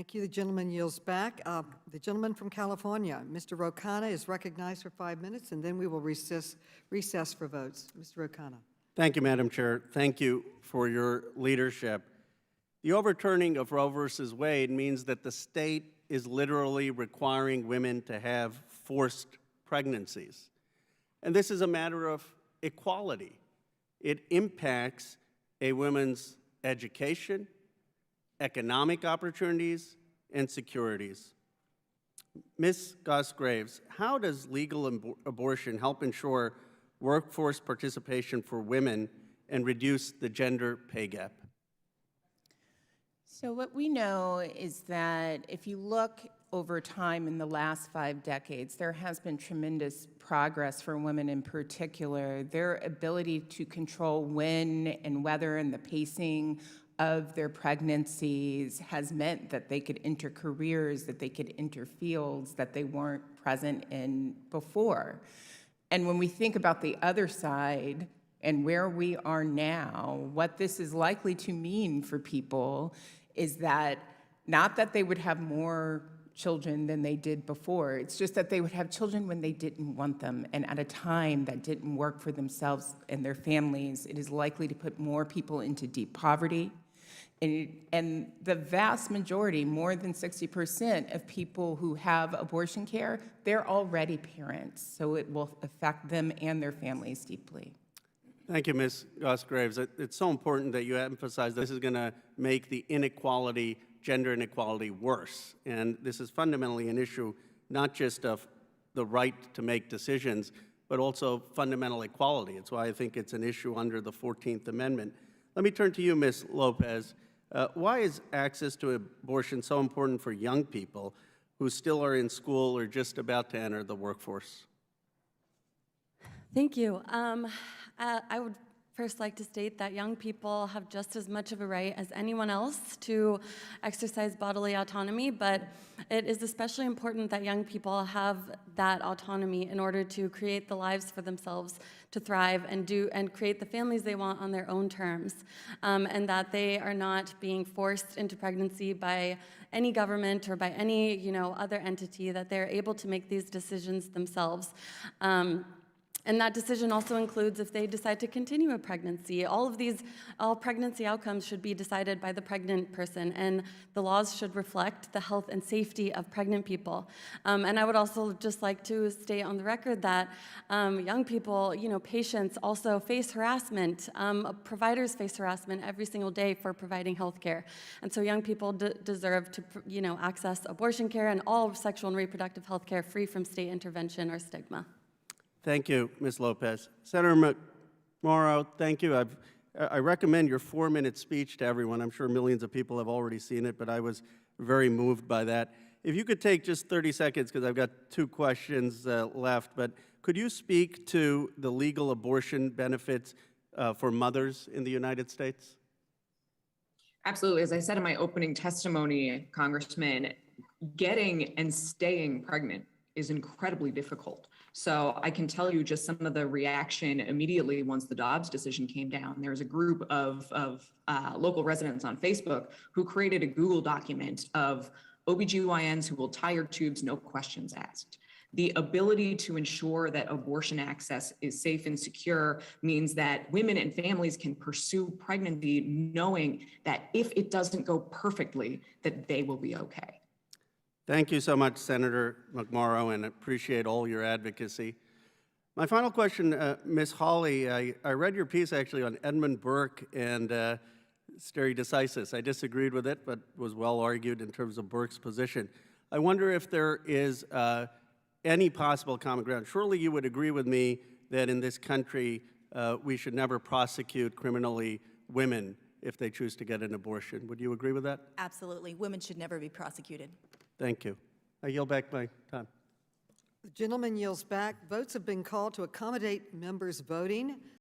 Thank you. The gentleman yields back. The gentleman from California, Mr. Khanna, is recognized for 5 minutes, and then we will recess for votes. Mr. Khanna. Thank you, Madam Chair. Thank you for your leadership. The overturning of Roe versus Wade means that the state is literally requiring women to have forced pregnancies. And this is a matter of equality. It impacts a woman's education, economic opportunities, and securities. Ms. Goss-Graves, how does legal abortion help ensure workforce participation for women and reduce the gender pay gap? So what we know is that if you look over time in the last 5 decades, there has been tremendous progress for women in particular. Their ability to control when and whether and the pacing of their pregnancies has meant that they could enter careers, that they could enter fields that they weren't present in before. And when we think about the other side and where we are now, what this is likely to mean for people is that not that they would have more children than they did before, it's just that they would have children when they didn't want them and at a time that didn't work for themselves and their families. It is likely to put more people into deep poverty. And the vast majority, more than 60% of people who have abortion care, they're already parents, so it will affect them and their families deeply. Thank you, Ms. Goss-Graves. It's so important that you emphasize this is going to make the inequality, gender inequality, worse. And this is fundamentally an issue not just of the right to make decisions, but also fundamental equality. It's why I think it's an issue under the 14th Amendment. Let me turn to you, Ms. Lopez. Why is access to abortion so important for young people who still are in school or just about to enter the workforce? Thank you. I would first like to state that young people have just as much of a right as anyone else to exercise bodily autonomy, but it is especially important that young people have that autonomy in order to create the lives for themselves, to thrive and create the families they want on their own terms, and that they are not being forced into pregnancy by any government or by any other entity, that they're able to make these decisions themselves. And that decision also includes if they decide to continue a pregnancy. All pregnancy outcomes should be decided by the pregnant person, and the laws should reflect the health and safety of pregnant people. And I would also just like to state on the record that young people, patients also face harassment. Providers face harassment every single day for providing health care. And so young people deserve to, access abortion care and all sexual and reproductive health care free from state intervention or stigma. Thank you, Ms. Lopez. Senator McMorrow, thank you. I recommend your 4-minute speech to everyone. I'm sure millions of people have already seen it, but I was very moved by that. If you could take just 30 seconds, because I've got 2 questions left, but could you speak to the legal abortion benefits for mothers in the United States? Absolutely. As I said in my opening testimony, Congressman, getting and staying pregnant is incredibly difficult. So I can tell you just some of the reaction immediately once the Dobbs decision came down. There was a group of local residents on Facebook who created a Google document of OBGYNs who will tie your tubes, no questions asked. The ability to ensure that abortion access is safe and secure means that women and families can pursue pregnancy knowing that if it doesn't go perfectly, that they will be okay. Thank you so much, Senator McMorrow, and appreciate all your advocacy. My final question, Ms. Hawley, I read your piece actually on Edmund Burke and stare decisis. I disagreed with it, but was well argued in terms of Burke's position. I wonder if there is any possible common ground. Surely you would agree with me that in this country we should never prosecute criminally women if they choose to get an abortion. Would you agree with that? Absolutely. Women should never be prosecuted. Thank you. I yield back my time. The gentleman yields back. Votes have been called to accommodate members voting.